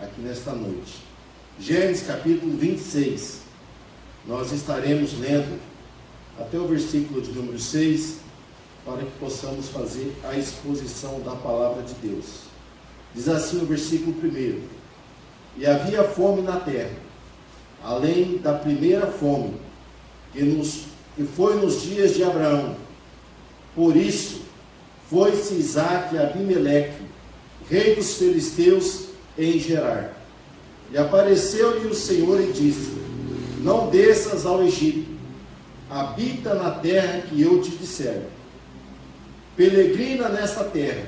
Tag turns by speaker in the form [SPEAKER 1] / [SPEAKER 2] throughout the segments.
[SPEAKER 1] aqui nesta noite. Gênesis capítulo 26. Nós estaremos lendo até o versículo de número 6, para que possamos fazer a exposição da palavra de Deus. Diz assim o versículo 1: E havia fome na terra, além da primeira fome, que foi nos dias de Abraão. Por isso, foi-se Isaque a Abimeleque, rei dos filisteus, em Gerar. E apareceu-lhe o Senhor e disse: Não desças ao Egito, habita na terra que eu te disser. Peregrina nesta terra,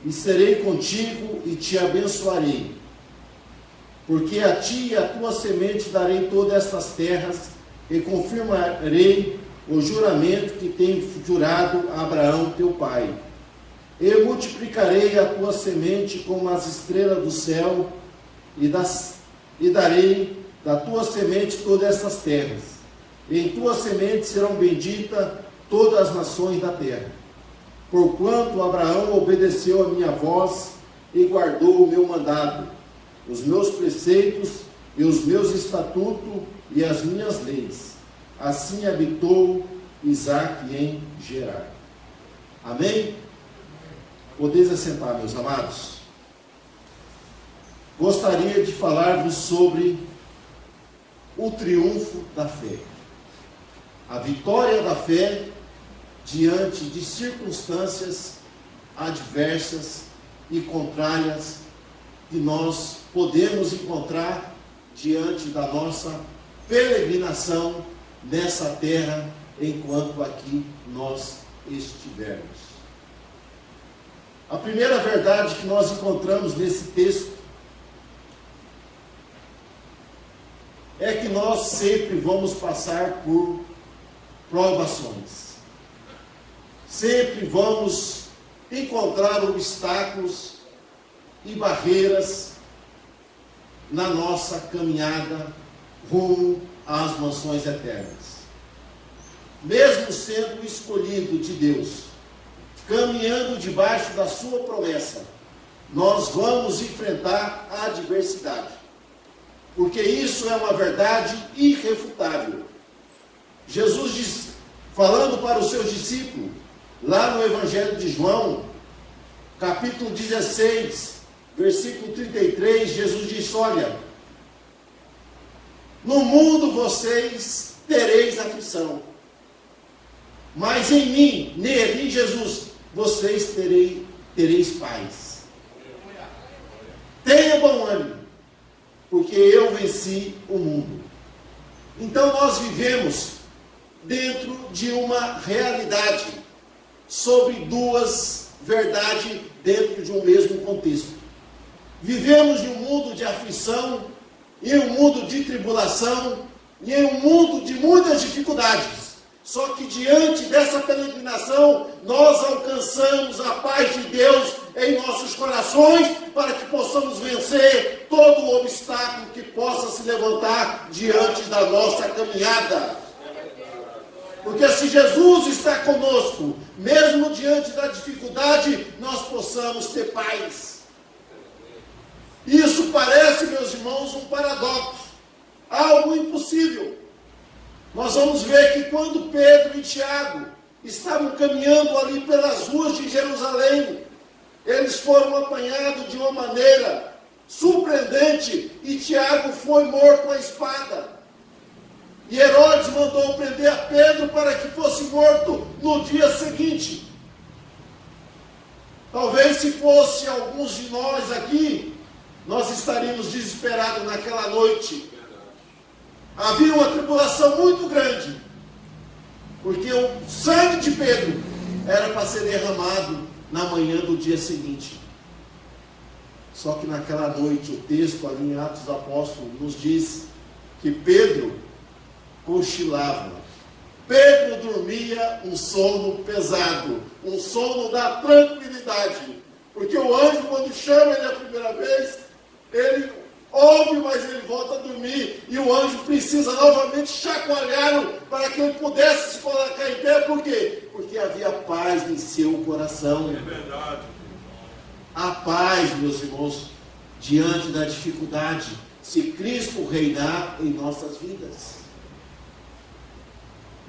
[SPEAKER 1] e serei contigo e te abençoarei. Porque a ti e a tua semente darei todas estas terras, e confirmarei o juramento que tenho jurado a Abraão teu pai. Eu multiplicarei a tua semente como as estrelas do céu, e darei da tua semente todas estas terras. E em tua semente serão benditas todas as nações da terra. Porquanto Abraão obedeceu a minha voz e guardou o meu mandado, os meus preceitos e os meus estatutos e as minhas leis. Assim habitou Isaque em Gerar. Amém? Podeis assentar, meus amados. Gostaria de falar-vos sobre o triunfo da fé. A vitória da fé diante de circunstâncias adversas e contrárias que nós podemos encontrar diante da nossa peregrinação nessa terra, enquanto aqui nós estivermos. A primeira verdade que nós encontramos nesse texto é que nós sempre vamos passar por provações. Sempre vamos encontrar obstáculos e barreiras na nossa caminhada rumo às mansões eternas. Mesmo sendo escolhido de Deus, caminhando debaixo da sua promessa, nós vamos enfrentar a adversidade. Porque isso é uma verdade irrefutável. Jesus diz, falando para os seus discípulos, lá no Evangelho de João, capítulo 16, versículo 33, Jesus disse: olha, no mundo vocês tereis aflição, mas em mim, nele, em Jesus, vocês tereis paz. Tenha bom ânimo, porque eu venci o mundo. Então nós vivemos dentro de uma realidade, sobre duas verdades dentro de um mesmo contexto. Vivemos em um mundo de aflição, em um mundo de tribulação, e em um mundo de muitas dificuldades. Só que diante dessa peregrinação, nós alcançamos a paz de Deus em nossos corações, para que possamos vencer todo o obstáculo que possa se levantar diante da nossa caminhada. Porque se Jesus está conosco, mesmo diante da dificuldade, nós possamos ter paz. Isso parece, meus irmãos, um paradoxo, algo impossível. Nós vamos ver que quando Pedro e Tiago estavam caminhando ali pelas ruas de Jerusalém, eles foram apanhados de uma maneira surpreendente, e Tiago foi morto com a espada. E Herodes mandou prender a Pedro para que fosse morto no dia seguinte. Talvez se fosse alguns de nós aqui, nós estaríamos desesperados naquela noite. Havia uma tribulação muito grande, porque o sangue de Pedro era para ser derramado na manhã do dia seguinte. Só que naquela noite, o texto ali em Atos dos Apóstolos nos diz que Pedro cochilava. Pedro dormia um sono pesado, um sono da tranquilidade, porque o anjo, quando chama ele a primeira vez, ele ouve, mas ele volta a dormir, e o anjo precisa novamente chacoalhá-lo para que ele pudesse se colocar em pé. Por quê? Porque havia paz em seu coração.
[SPEAKER 2] É verdade.
[SPEAKER 1] A paz, meus irmãos, diante da dificuldade, se Cristo reinar em nossas vidas.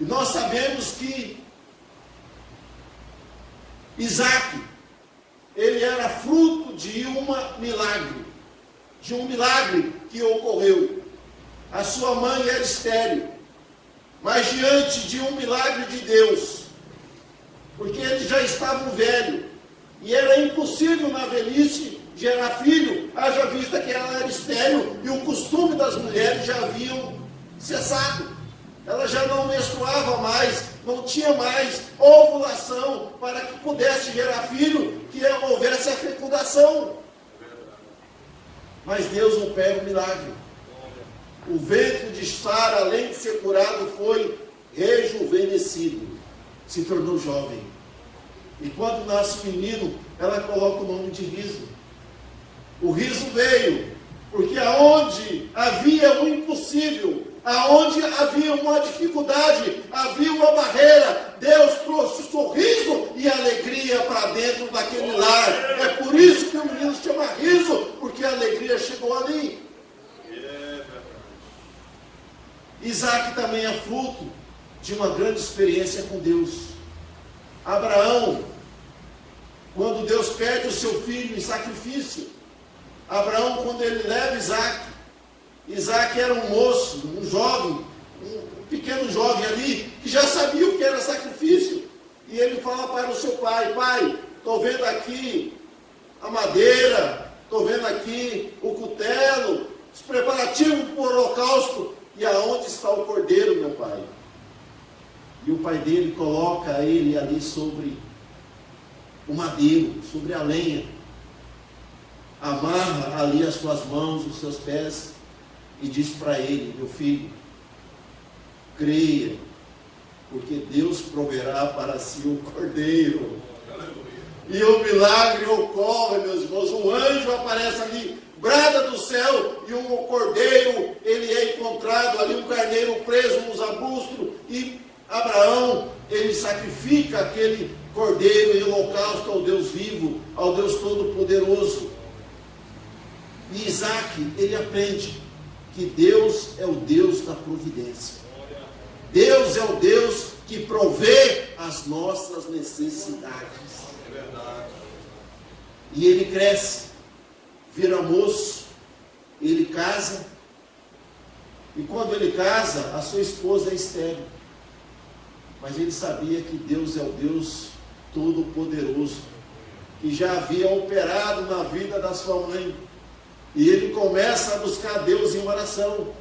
[SPEAKER 1] E nós sabemos que Isaac, ele era fruto de um milagre que ocorreu. A sua mãe era estéril, mas diante de um milagre de Deus, porque eles já estavam velhos, e era impossível na velhice gerar filho, haja vista que ela era estéril, e o costume das mulheres já haviam cessado. Ela já não menstruava mais, não tinha mais ovulação para que pudesse gerar filho, que houvesse a fecundação. Mas Deus opera o milagre. O ventre de Sara, além de ser curado, foi rejuvenescido, se tornou jovem. E quando nasce o menino, ela coloca o nome de Riso. O riso veio, porque aonde havia o impossível, aonde havia uma dificuldade, havia uma barreira, Deus trouxe sorriso e alegria para dentro daquele lar. É por isso que o menino se chama Riso, porque a alegria chegou ali. Isaac também é fruto de uma grande experiência com Deus. Abraão, quando Deus pede o seu filho em sacrifício, Abraão, quando ele leva Isaac era um moço, um jovem, um pequeno jovem ali, que já sabia o que era sacrifício. E ele fala para o seu pai: pai, estou vendo aqui a madeira, estou vendo aqui o cutelo, os preparativos para o holocausto, e aonde está o cordeiro, meu pai? E o pai dele coloca ele ali sobre o madeiro, sobre a lenha, amarra ali as suas mãos, os seus pés, e diz para ele: meu filho, creia, porque Deus proverá para si o cordeiro. E o milagre ocorre, meus irmãos. Um anjo aparece ali, brada do céu, e um cordeiro, ele é encontrado ali, um carneiro preso nos arbustos, e Abraão, ele sacrifica aquele cordeiro em holocausto ao Deus vivo, ao Deus Todo-Poderoso. E Isaac, ele aprende que Deus é o Deus da providência. Deus é o Deus que provê as nossas necessidades. É verdade. E ele cresce, vira moço, ele casa, e quando ele casa, a sua esposa é estéril. Mas ele sabia que Deus é o Deus Todo-Poderoso, que já havia operado na vida da sua mãe. E ele começa a buscar Deus em oração.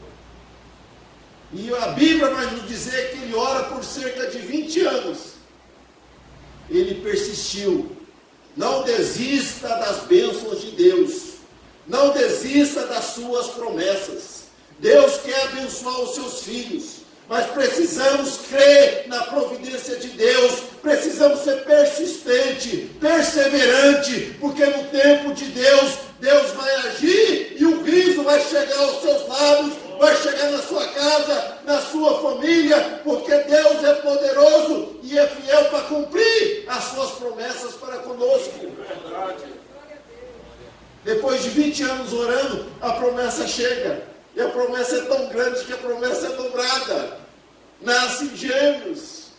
[SPEAKER 1] E a Bíblia vai nos dizer que ele ora por cerca de 20 anos. Ele persistiu. Não desista das bênçãos de Deus. Não desista das suas promessas. Deus quer abençoar os seus filhos. Mas precisamos crer na providência de Deus, precisamos ser persistente, perseverante, porque no tempo de Deus, Deus vai agir e o riso vai chegar aos seus lábios, vai chegar na sua casa, na sua família, porque Deus é poderoso e é fiel para cumprir as suas promessas para conosco. Depois de 20 anos orando, a promessa chega. E a promessa é tão grande que a promessa é dobrada. Nascem gêmeos.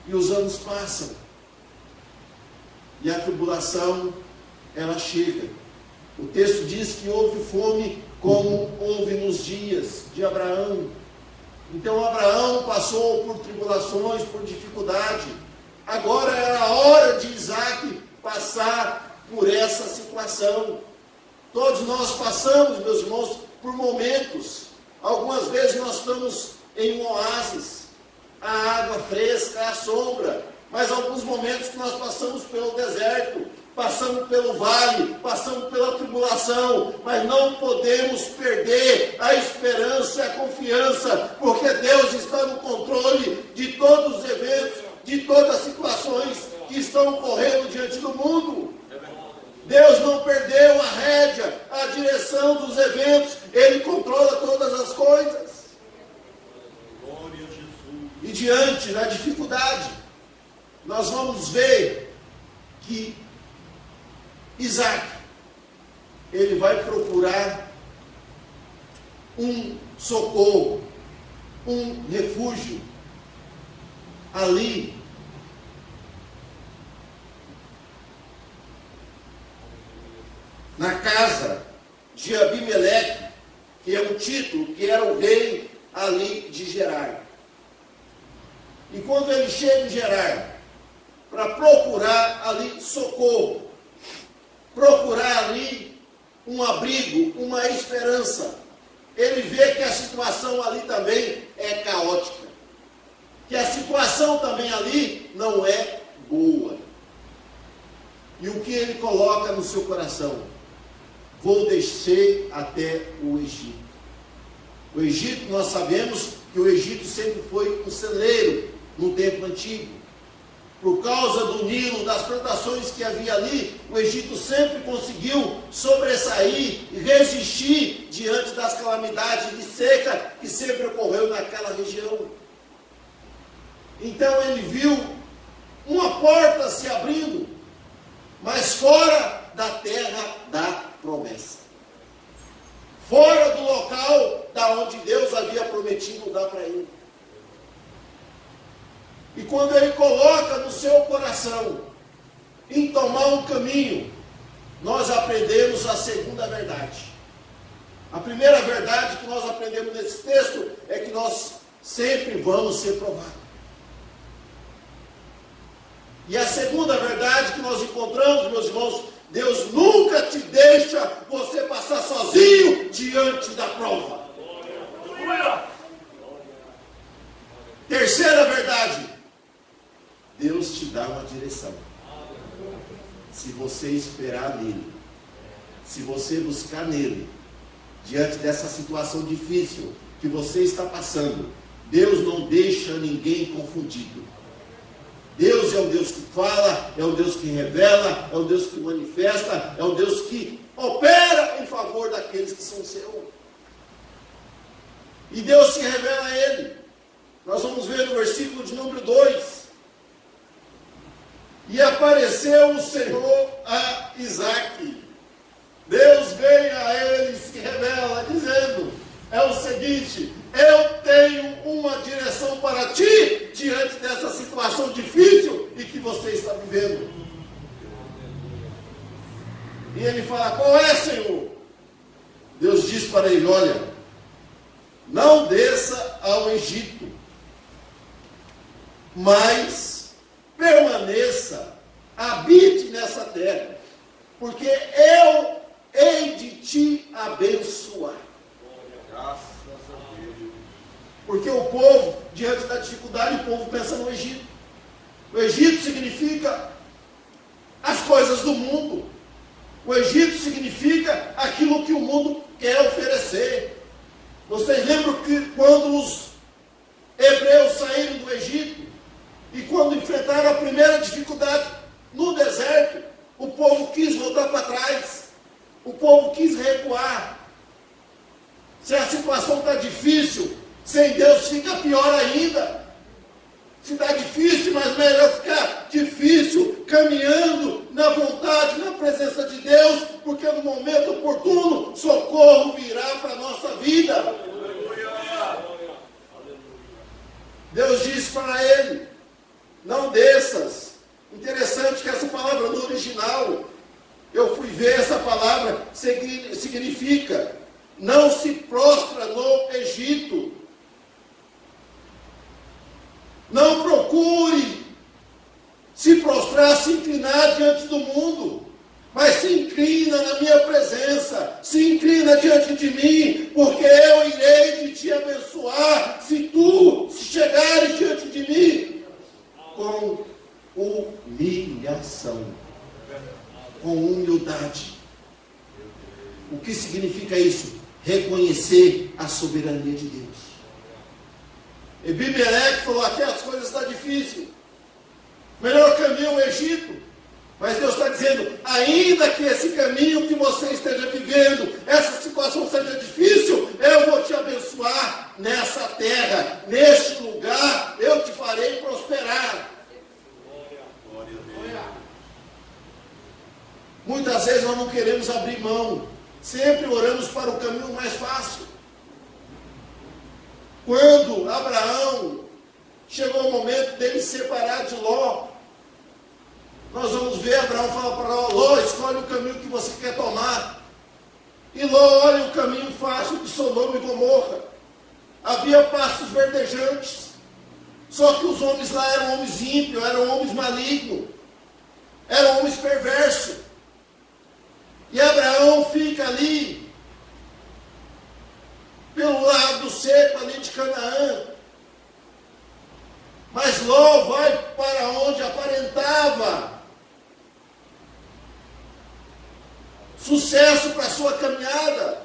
[SPEAKER 1] E os anos passam. E a tribulação, ela chega. O texto diz que houve fome como houve nos dias de Abraão. Então Abraão passou por tribulações, por dificuldade. Agora era a hora de Isaac passar por essa situação. Todos nós passamos, meus irmãos, por momentos. Algumas vezes nós estamos em um oásis, a água fresca, a sombra. Mas alguns momentos que nós passamos pelo deserto, passamos pelo vale, passamos pela tribulação. Mas não podemos perder a esperança e a confiança, porque Deus está no controle de todos os eventos, de todas as situações que estão ocorrendo diante do mundo. Deus não perdeu a rédea, a direção dos eventos. Ele controla todas as coisas. Glória a Jesus. E diante da dificuldade, nós vamos ver que Isaac, ele vai procurar um socorro, um refúgio ali na casa de Abimeleque, que é um título, que era o rei ali de Gerar. E quando ele chega em Gerar, para procurar ali socorro, procurar ali um abrigo, uma esperança, ele vê que a situação ali também é caótica, que a situação também ali não é boa. E o que ele coloca no seu coração? Vou descer até o Egito. O Egito, nós sabemos que o Egito sempre foi um celeiro no tempo antigo. Por causa do Nilo, das plantações que havia ali, o Egito sempre conseguiu sobressair e resistir diante das calamidades de seca que sempre ocorreu naquela região. Então ele viu uma porta se abrindo, mas fora da terra da promessa. Fora do local da onde Deus havia prometido dar para ele. E quando ele coloca no seu coração em tomar um caminho, nós aprendemos a segunda verdade. A primeira verdade que nós aprendemos nesse texto é que nós sempre vamos ser provados. E a segunda verdade que nós encontramos, meus irmãos, Deus nunca te deixa você passar sozinho diante da prova. Terceira verdade, Deus te dá uma direção. Se você esperar nele, se você buscar nele, diante dessa situação difícil que você está passando, Deus não deixa ninguém confundido. Deus é o Deus que fala, é o Deus que revela, é o Deus que manifesta, é o Deus que opera em favor daqueles que são seus. E Deus se revela a ele. Nós vamos ver no versículo de número 2. E apareceu o Senhor a Isaque. Deus veio a ele e se revela, dizendo: é o seguinte, eu tenho uma direção para ti, diante dessa situação difícil e que você está vivendo. E ele fala: qual é, Senhor? Deus diz para ele: olha, não desça ao Egito, mas permaneça, habite nessa terra, porque eu hei de te abençoar. Graças a Deus. Porque o povo, diante da dificuldade, o povo pensa no Egito. O Egito significa as coisas do mundo. O Egito significa aquilo que o mundo quer oferecer. Vocês lembram que quando os hebreus saíram do Egito e quando enfrentaram a primeira dificuldade no deserto, o povo quis voltar para trás. O povo quis recuar. Se a situação está difícil, sem Deus fica pior ainda. Se está difícil, mas melhor ficar difícil, caminhando na vontade, na presença de Deus, porque no momento oportuno, socorro virá para a nossa vida. Deus disse para ele: não desças. Interessante que essa palavra no original, eu fui ver essa palavra, significa não se prostra no Egito. Não procure se prostrar, se inclinar diante do mundo, mas se inclina na minha presença, se inclina diante de mim, porque eu irei de te abençoar, se tu chegares diante de mim com humilhação, com humildade. O que significa isso? Reconhecer a soberania de Deus. Abimeleque falou: aqui as coisas estão difíceis, melhor caminho é o Egito. Mas Deus está dizendo: ainda que esse caminho que você esteja vivendo, essa situação seja difícil, eu vou te abençoar nessa terra, neste lugar, eu te farei prosperar. Muitas vezes devemos abrir mão. Sempre oramos para o caminho mais fácil. Quando Abraão chegou o momento dele separar de Ló, nós vamos ver Abraão falar para Ló: Ló, escolhe o caminho que você quer tomar. E Ló olha o caminho fácil de Sodoma e Gomorra. Havia pastos verdejantes. Só que os homens lá eram homens ímpios, eram homens malignos, eram homens perversos. E Abraão fica ali, pelo lado seco ali de Canaã. Mas Ló vai para onde aparentava sucesso para a sua caminhada.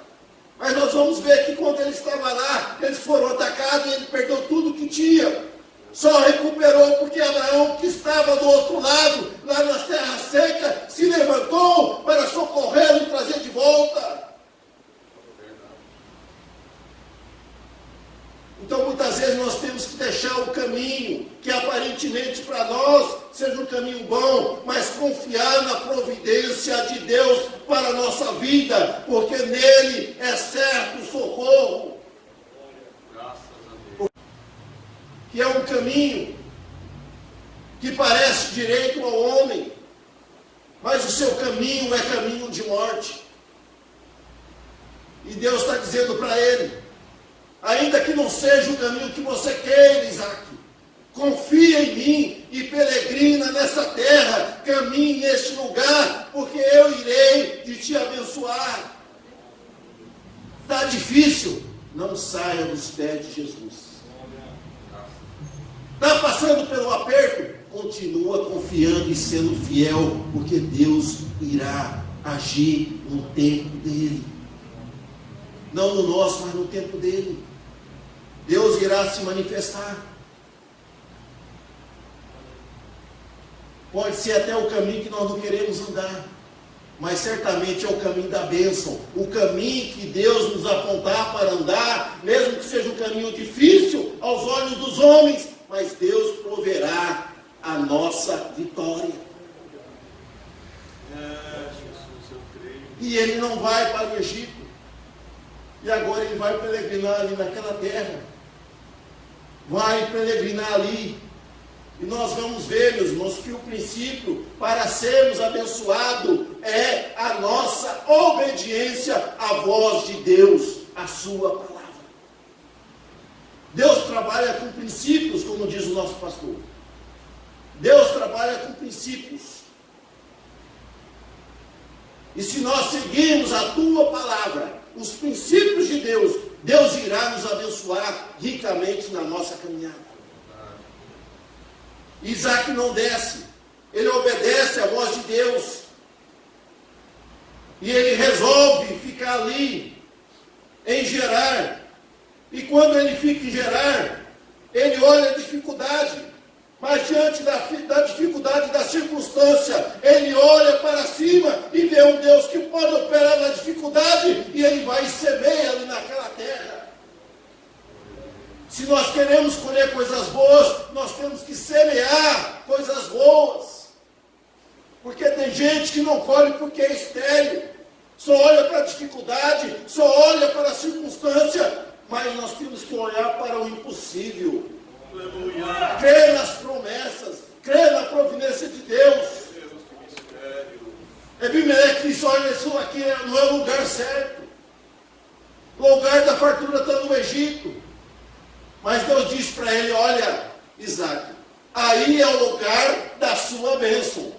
[SPEAKER 1] Mas nós vamos ver que quando ele estava lá, eles foram atacados e ele perdeu tudo que tinha. Só recuperou porque Abraão, que estava do outro lado, lá na terra seca, se levantou para socorrê-lo e trazer de volta. Então, muitas vezes nós temos que deixar o caminho, que aparentemente para nós seja um caminho bom, mas confiar na providência de Deus para a nossa vida, porque nele é certo o socorro. Que é um caminho que parece direito ao homem, mas o seu caminho é caminho de morte. E Deus está dizendo para ele: ainda que não seja o caminho que você queira, Isaac, confia em mim e peregrina nessa terra, caminhe neste lugar, porque eu irei de te abençoar. Está difícil? Não saia dos pés de Jesus. Está passando pelo aperto? Continua confiando e sendo fiel, porque Deus irá agir no tempo dele. Não no nosso, mas no tempo dele. Deus irá se manifestar. Pode ser até o caminho que nós não queremos andar, mas certamente é o caminho da bênção, o caminho que Deus nos apontar para andar, mesmo que seja um caminho difícil aos olhos dos homens, mas Deus proverá a nossa vitória. E ele não vai para o Egito, e agora ele vai peregrinar ali naquela terra, vai peregrinar ali. E nós vamos ver, meus irmãos, que o princípio para sermos abençoados é a nossa obediência à voz de Deus, à sua palavra. Deus trabalha com princípios, como diz o nosso pastor. Deus trabalha com princípios. E se nós seguirmos a tua palavra, os princípios de Deus, Deus irá nos abençoar ricamente na nossa caminhada. Isaac não desce, ele obedece à voz de Deus, e ele resolve ficar ali, em Gerar, e quando ele fica em Gerar, ele olha a dificuldade, mas diante da dificuldade da circunstância, ele olha para cima e vê um Deus que pode operar na dificuldade, e ele vai e semeia ali naquela terra. Se nós queremos colher coisas boas, nós temos que semear coisas boas. Porque tem gente que não colhe porque é estéril, só olha para a dificuldade, só olha para a circunstância, mas nós temos que olhar para o impossível. Aleluia. Crer nas promessas, crer na providência de Deus. Abimeleque disse: olha, isso aqui não é o lugar certo. O lugar da fartura está no Egito. Mas Deus disse para ele: olha, Isaac, aí é o lugar da sua bênção.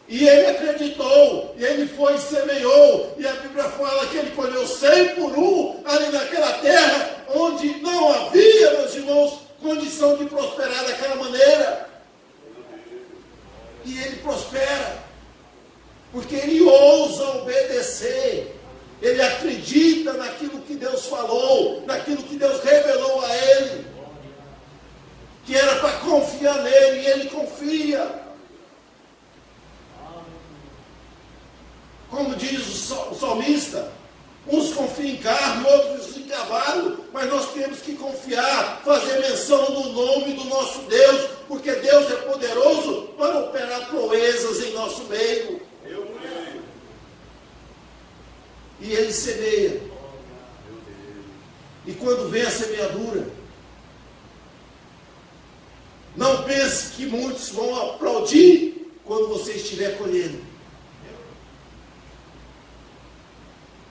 [SPEAKER 1] E ele acreditou, e ele foi e semeou, e a Bíblia fala que ele colheu 100 por 1 ali naquela terra, onde não havia, meus irmãos, condição de prosperar daquela maneira. E ele prospera, porque ele ousa obedecer, ele acredita naquilo que Deus falou, naquilo que Deus revelou a ele, que era para confiar nele, e ele confia. Como diz o salmista, uns confiam em carro, outros em cavalo, mas nós temos que confiar, fazer menção do nome do nosso Deus, porque Deus é poderoso para operar proezas em nosso meio. e ele semeia. E quando vem a semeadura, não pense que muitos vão aplaudir quando você estiver colhendo.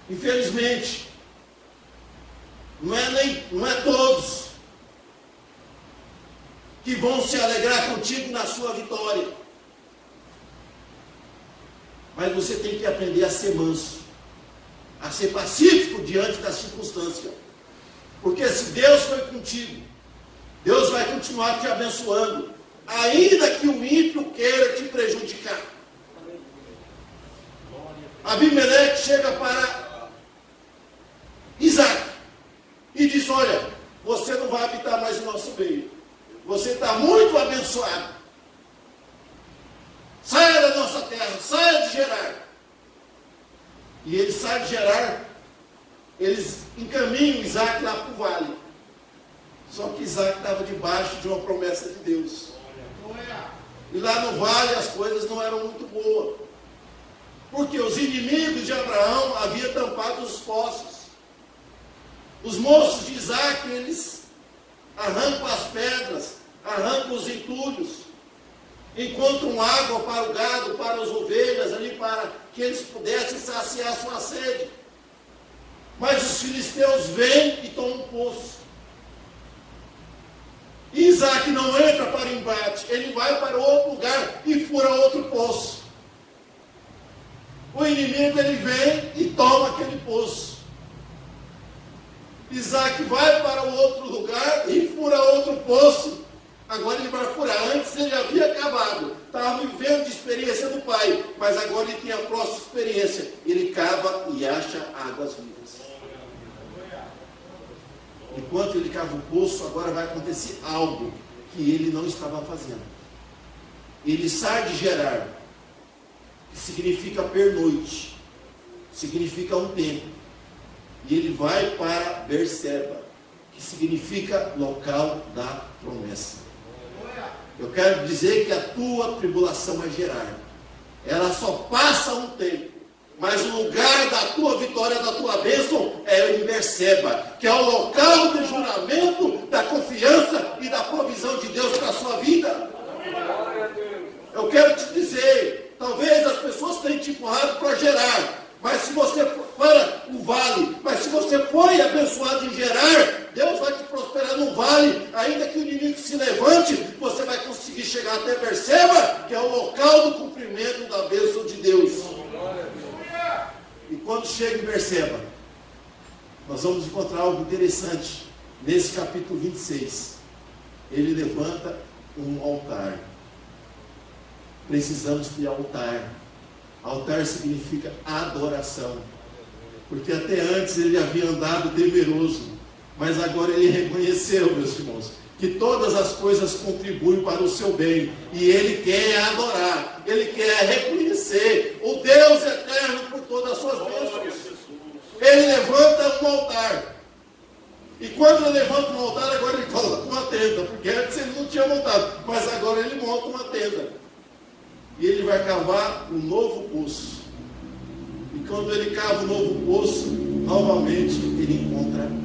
[SPEAKER 1] Infelizmente, não é todos que vão se alegrar contigo na sua vitória. Mas você tem que aprender a ser manso, a ser pacífico diante da circunstância. Porque se Deus foi contigo, Deus vai continuar te abençoando, ainda que o ímpio queira te prejudicar. Abimeleque chega para Isaac e diz: olha, você não vai habitar mais no nosso meio, você está muito abençoado, saia da nossa terra, saia de Gerar. E ele sai de Gerar, eles encaminham Isaac lá para o vale. Só que Isaac estava debaixo de uma promessa de Deus. E lá no vale as coisas não eram muito boas, porque os inimigos de Abraão haviam tampado os poços. Os moços de Isaac, eles arrancam as pedras, arrancam os entulhos, encontram água para o gado, para as ovelhas ali, para que eles pudessem saciar sua sede. Mas os filisteus vêm e tomam um poço. E Isaac não entra para o embate, ele vai para outro lugar e fura outro poço. O inimigo, ele vem e toma aquele poço. Isaac vai para o outro lugar e fura outro poço. Agora ele vai furar. Antes ele havia cavado, estava vivendo de experiência do pai, mas agora ele tem a próxima experiência. Ele cava e acha águas vivas. Enquanto ele cava o poço, agora vai acontecer algo que ele não estava fazendo. Ele sai de Gerar, que significa pernoite, significa um tempo, e ele vai para Berseba, que significa local da promessa. Eu quero dizer que a tua tribulação é Gerar, ela só passa um tempo, mas o lugar da tua vitória, da tua bênção, é em Berseba, que é o local do juramento, da confiança e da provisão de Deus para a sua vida. Eu quero te dizer, talvez as pessoas tenham te empurrado para Gerar, mas se você for para o vale, mas se você foi abençoado em Gerar, Deus vai te prosperar no vale, ainda que o inimigo se levante, você vai conseguir chegar até Berseba, que é o local do cumprimento da bênção de Deus. E quando chega em Berseba, nós vamos encontrar algo interessante. Nesse capítulo 26, ele levanta um altar. Precisamos ter altar. Altar significa adoração. Porque até antes ele havia andado temeroso, mas agora ele reconheceu, meus irmãos, que todas as coisas contribuem para o seu bem, e ele quer adorar, ele quer reconhecer o Deus eterno por todas as suas bênçãos. Ele levanta um altar, e quando ele levanta um altar, agora ele coloca uma tenda, porque antes ele não tinha montado, mas agora ele monta uma tenda, e ele vai cavar um novo poço. E quando ele cava um novo poço, novamente ele encontra água.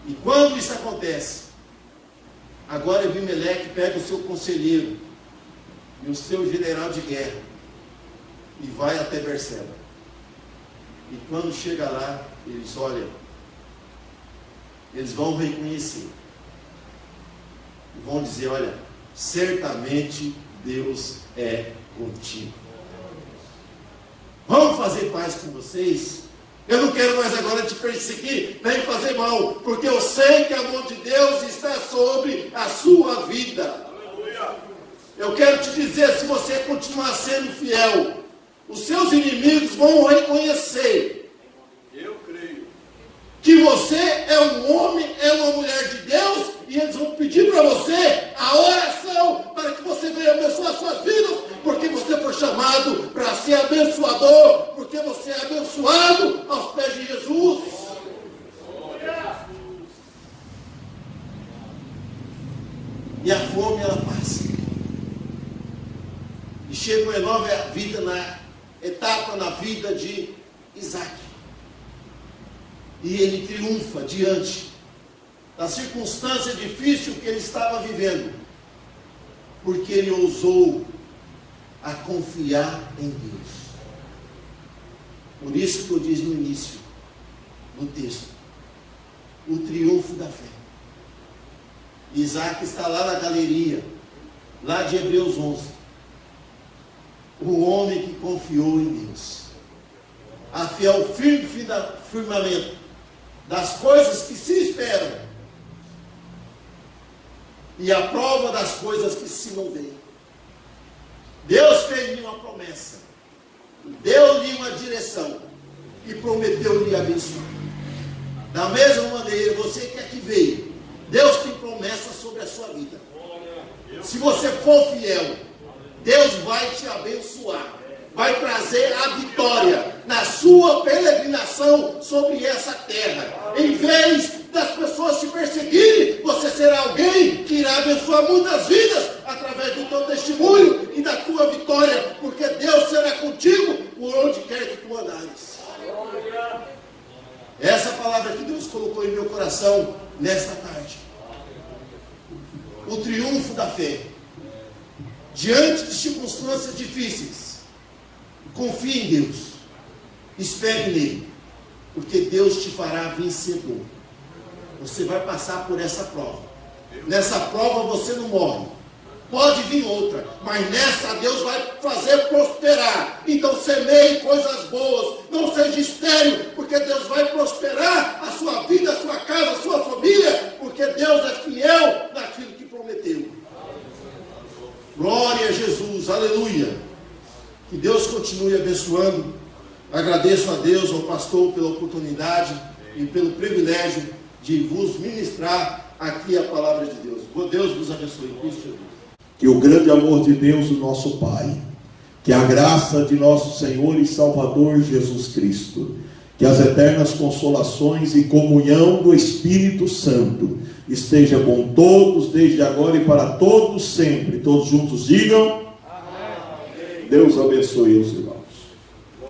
[SPEAKER 1] E quando isso acontece, agora Abimeleque pega o seu conselheiro e o seu general de guerra e vai até Berseba. E quando chega lá, eles olham, eles vão reconhecer e vão dizer: olha, certamente Deus é contigo. Vamos fazer paz com vocês? Eu não quero mais agora te perseguir, nem fazer mal, porque eu sei que a mão de Deus está sobre a sua vida. Eu quero te dizer, se você continuar sendo fiel, os seus inimigos vão reconhecer que você é um homem, é uma mulher de Deus, e eles vão pedir para você a oração para que você venha abençoar suas vidas, porque você foi chamado para ser abençoador, porque você é abençoado aos pés de Jesus. E a fome, ela passa. E chega uma nova vida etapa na vida de Isaac. E ele triunfa diante da circunstância difícil que ele estava vivendo, porque ele ousou a confiar em Deus. Por isso que eu disse no início do texto, o triunfo da fé. Isaac está lá na galeria, lá de Hebreus 11. O homem que confiou em Deus. A fé é o firme firmamento das coisas que se esperam e a prova das coisas que se não veem. Deus fez-lhe uma promessa, deu-lhe uma direção e prometeu-lhe abençoar. Da mesma maneira, você que aqui veio, Deus tem promessa sobre a sua vida. Se você for fiel, Deus vai te abençoar, vai trazer a vitória na sua peregrinação sobre essa terra. Em vez das pessoas te perseguirem, você será alguém que irá abençoar muitas vidas através do teu testemunho e da tua vitória, porque Deus será contigo por onde quer que tu andares. Essa palavra que Deus colocou em meu coração nesta tarde. O triunfo da fé. Diante de circunstâncias difíceis, confie em Deus, espere nele, porque Deus te fará vencedor. Você vai passar por essa prova. Nessa prova você não morre. Pode vir outra, mas nessa Deus vai fazer prosperar. Então semeie coisas boas, não seja estéril, porque Deus vai prosperar a sua vida, a sua casa, a sua família, porque Deus é fiel naquilo que prometeu. Glória a Jesus, aleluia. Que Deus continue abençoando. Agradeço a Deus, ao pastor, pela oportunidade e pelo privilégio de vos ministrar aqui a palavra de Deus. Deus vos abençoe em Cristo Jesus.
[SPEAKER 2] Que o grande amor de Deus, o nosso Pai, que a graça de nosso Senhor e Salvador Jesus Cristo, que as eternas consolações e comunhão do Espírito Santo esteja com todos, desde agora e para todos sempre. Todos juntos digam: Amém. Deus abençoe os irmãos.